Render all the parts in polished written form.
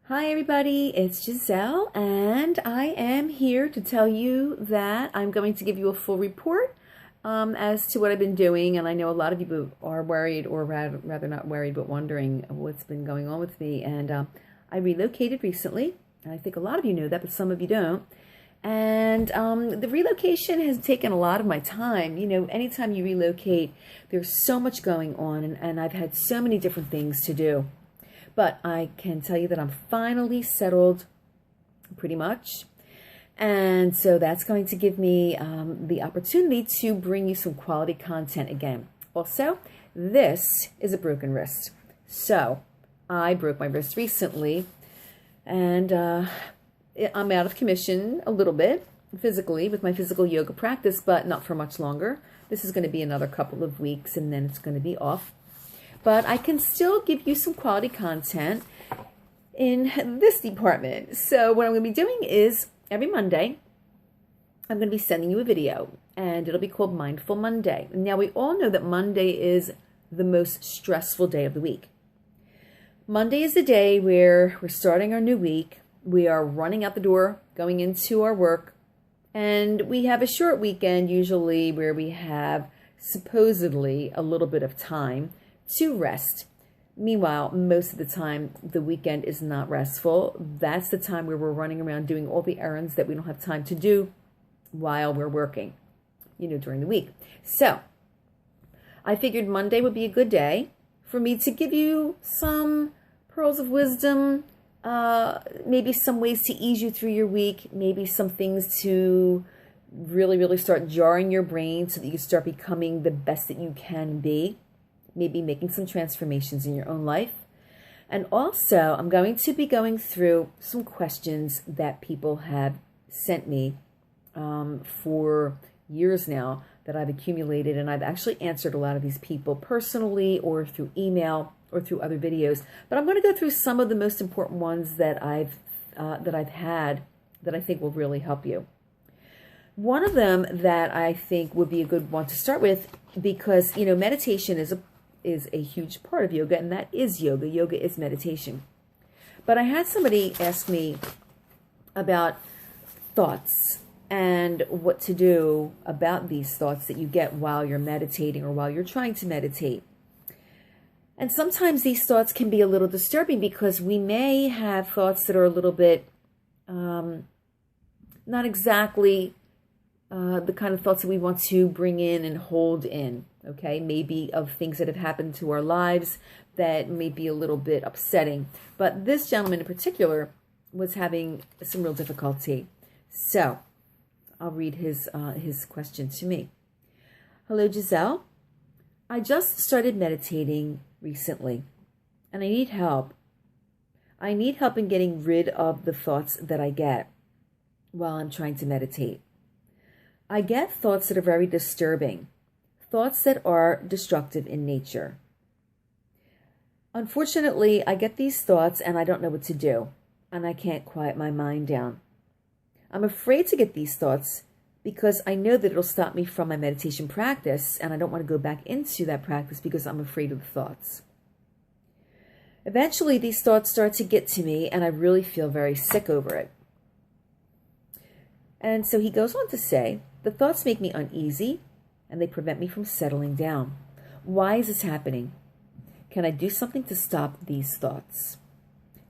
Hi everybody, it's Giselle and I am here to tell you that I'm going to give you a full report as to what I've been doing, and I know a lot of you are worried, or rather not worried, but wondering what's been going on with me. And I relocated recently, and I think a lot of you know that, but some of you don't. And the relocation has taken a lot of my time. You know, anytime you relocate, there's so much going on, and I've had so many different things to do. But I can tell you that I'm finally settled pretty much. And so that's going to give me the opportunity to bring you some quality content again. Also, this is a broken wrist. So I broke my wrist recently, and I'm out of commission a little bit physically with my physical yoga practice, but not for much longer. This is going to be another couple of weeks, and then it's going to be off. But I can still give you some quality content in this department. So what I'm going to be doing is every Monday, I'm going to be sending you a video, and it'll be called Mindful Monday. Now, we all know that Monday is the most stressful day of the week. Monday is the day where we're starting our new week. We are running out the door, going into our work, and we have a short weekend usually where we have supposedly a little bit of time to rest. Meanwhile, most of the time, the weekend is not restful. That's the time where we're running around doing all the errands that we don't have time to do while we're working, during the week. So I figured Monday would be a good day for me to give you some pearls of wisdom, maybe some ways to ease you through your week, maybe some things to really start jarring your brain so that you start becoming the best that you can be. Maybe making some transformations in your own life. And also, I'm going to be going through some questions that people have sent me for years now that I've accumulated, and I've actually answered a lot of these people personally or through email or through other videos. But I'm going to go through some of the most important ones that I've had that I think will really help you. One of them that I think would be a good one to start with, because meditation is a huge part of yoga, and that is yoga. Yoga is meditation. But I had somebody ask me about thoughts and what to do about these thoughts that you get while you're meditating or while you're trying to meditate. And sometimes these thoughts can be a little disturbing because we may have thoughts that are a little bit not exactly the kind of thoughts that we want to bring in and hold in. Okay, maybe of things that have happened to our lives that may be a little bit upsetting. But this gentleman in particular was having some real difficulty. So I'll read his question to me. Hello, Giselle. I just started meditating recently, and I need help. I need help in getting rid of the thoughts that I get while I'm trying to meditate. I get thoughts that are very disturbing. Thoughts that are destructive in nature. Unfortunately, I get these thoughts and I don't know what to do, and I can't quiet my mind down. I'm afraid to get these thoughts because I know that it'll stop me from my meditation practice, and I don't want to go back into that practice because I'm afraid of the thoughts. Eventually, these thoughts start to get to me, and I really feel very sick over it. And so he goes on to say, the thoughts make me uneasy, and they prevent me from settling down. Why is this happening? Can I do something to stop these thoughts?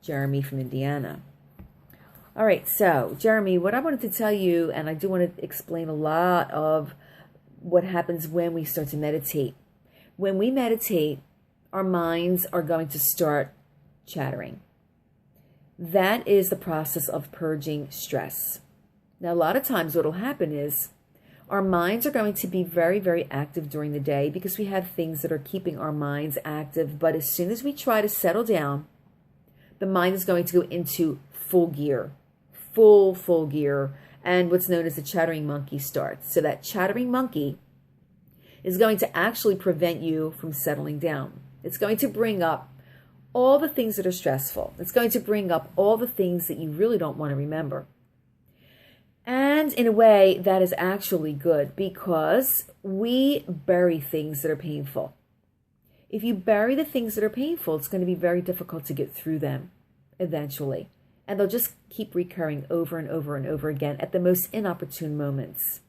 Jeremy from Indiana. All right, so Jeremy, what I wanted to tell you, and I do want to explain a lot of what happens when we start to meditate. When we meditate, our minds are going to start chattering. That is the process of purging stress. Now, a lot of times what will happen is our minds are going to be very active during the day because we have things that are keeping our minds active. But as soon as we try to settle down, the mind is going to go into full gear, full gear. And what's known as the chattering monkey starts. So that chattering monkey is going to actually prevent you from settling down. It's going to bring up all the things that are stressful. It's going to bring up all the things that you really don't want to remember. And in a way, that is actually good because we bury things that are painful. If you bury the things that are painful, it's going to be very difficult to get through them. eventually. And they'll just keep recurring over and over and over again at the most inopportune moments.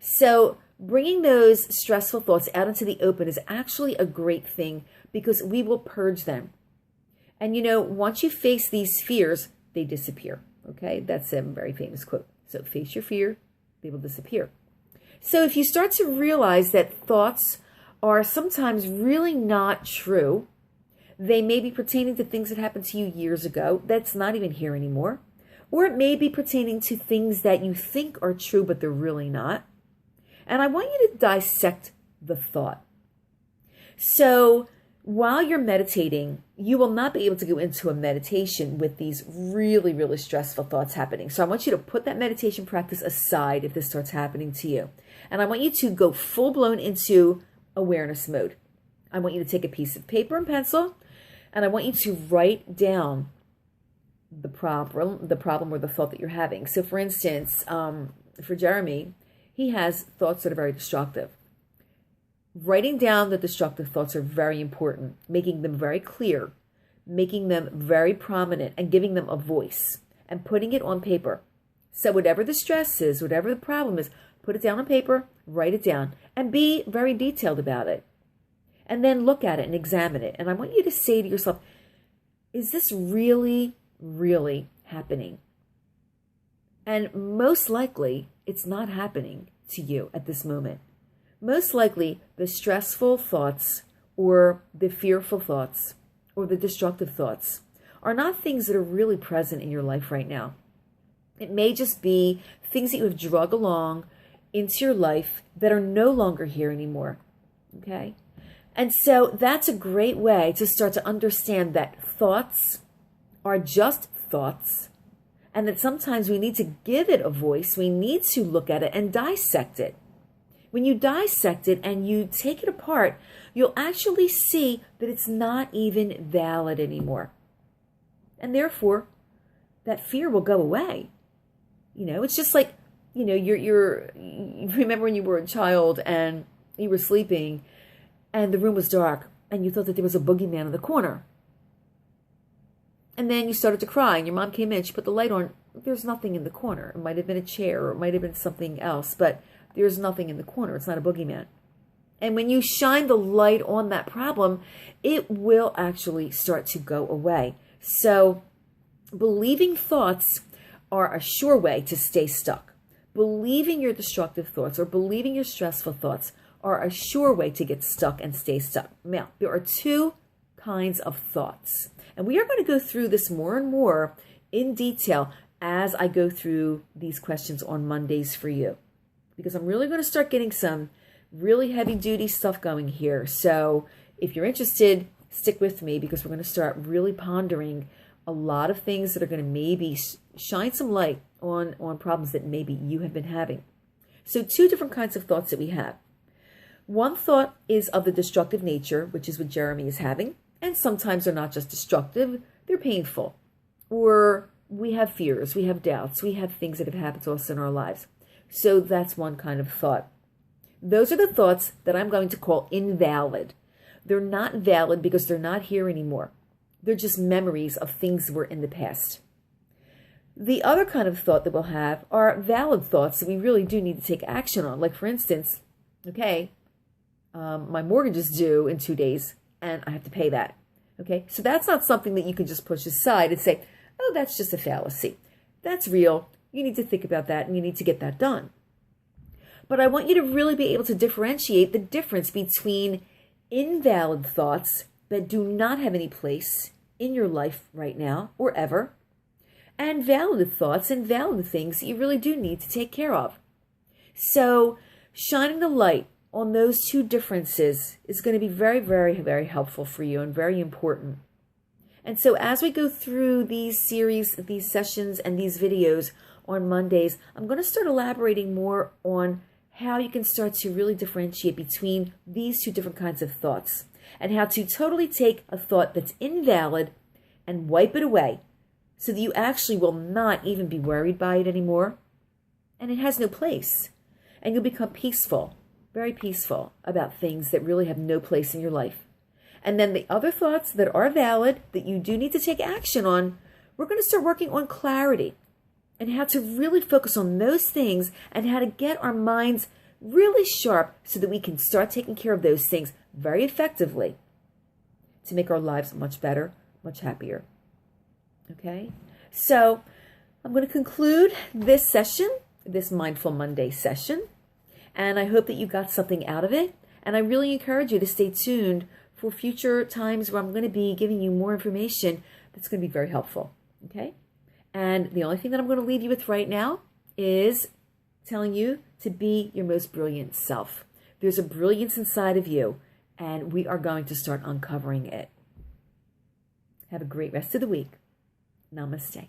So bringing those stressful thoughts out into the open is actually a great thing because we will purge them. And once you face these fears, they disappear. Okay, that's a very famous quote. So face your fear, they will disappear. So if you start to realize that thoughts are sometimes really not true, they may be pertaining to things that happened to you years ago that's not even here anymore. Or it may be pertaining to things that you think are true, but they're really not. And I want you to dissect the thought. So while you're meditating, you will not be able to go into a meditation with these really, really stressful thoughts happening. So I want you to put that meditation practice aside if this starts happening to you. And I want you to go full-blown into awareness mode. I want you to take a piece of paper and pencil, and I want you to write down the problem or the thought that you're having. So for instance, for Jeremy, he has thoughts that are very destructive. Writing down the destructive thoughts are very important, making them very clear, making them very prominent, and giving them a voice, and putting it on paper. So whatever the stress is, whatever the problem is, put it down on paper, write it down, and be very detailed about it. And then look at it and examine it. And I want you to say to yourself, is this really, really happening? And most likely, it's not happening to you at this moment. Most likely, the stressful thoughts or the fearful thoughts or the destructive thoughts are not things that are really present in your life right now. It may just be things that you have drug along into your life that are no longer here anymore. Okay? And so that's a great way to start to understand that thoughts are just thoughts, and that sometimes we need to give it a voice. We need to look at it and dissect it. When you dissect it and you take it apart, you'll actually see that it's not even valid anymore. And therefore, that fear will go away. It's just like, you remember when you were a child and you were sleeping and the room was dark and you thought that there was a boogeyman in the corner. And then you started to cry and your mom came in, she put the light on. There's nothing in the corner. It might have been a chair or it might have been something else, but there's nothing in the corner. It's not a boogeyman. And when you shine the light on that problem, it will actually start to go away. So believing thoughts are a sure way to stay stuck. Believing your destructive thoughts or believing your stressful thoughts are a sure way to get stuck and stay stuck. Now, there are two kinds of thoughts. And we are going to go through this more and more in detail as I go through these questions on Mondays for you. Because I'm really going to start getting some really heavy-duty stuff going here. So if you're interested, stick with me because we're going to start really pondering a lot of things that are going to maybe shine some light on problems that maybe you have been having. So two different kinds of thoughts that we have. One thought is of the destructive nature, which is what Jeremy is having. And sometimes they're not just destructive, they're painful. Or we have fears, we have doubts, we have things that have happened to us in our lives. So that's one kind of thought. Those are the thoughts that I'm going to call invalid. They're not valid because they're not here anymore. They're just memories of things that were in the past. The other kind of thought that we'll have are valid thoughts that we really do need to take action on. Like for instance, okay, my mortgage is due in 2 days and I have to pay that. Okay, so that's not something that you can just push aside and say, oh, that's just a fallacy. That's real. You need to think about that and you need to get that done. But I want you to really be able to differentiate the difference between invalid thoughts that do not have any place in your life right now or ever, and valid thoughts and valid things that you really do need to take care of. So shining the light on those two differences is going to be very, very, very helpful for you and very important. And so as we go through these series, these sessions, and these videos on Mondays, I'm going to start elaborating more on how you can start to really differentiate between these two different kinds of thoughts and how to totally take a thought that's invalid and wipe it away so that you actually will not even be worried by it anymore and it has no place. And you'll become peaceful, very peaceful about things that really have no place in your life. And then the other thoughts that are valid, that you do need to take action on, we're going to start working on clarity and how to really focus on those things and how to get our minds really sharp so that we can start taking care of those things very effectively to make our lives much better, much happier. Okay? So I'm going to conclude this session, this Mindful Monday session, and I hope that you got something out of it. And I really encourage you to stay tuned for future times where I'm going to be giving you more information that's going to be very helpful. Okay? And the only thing that I'm going to leave you with right now is telling you to be your most brilliant self. There's a brilliance inside of you, and we are going to start uncovering it. Have a great rest of the week. Namaste.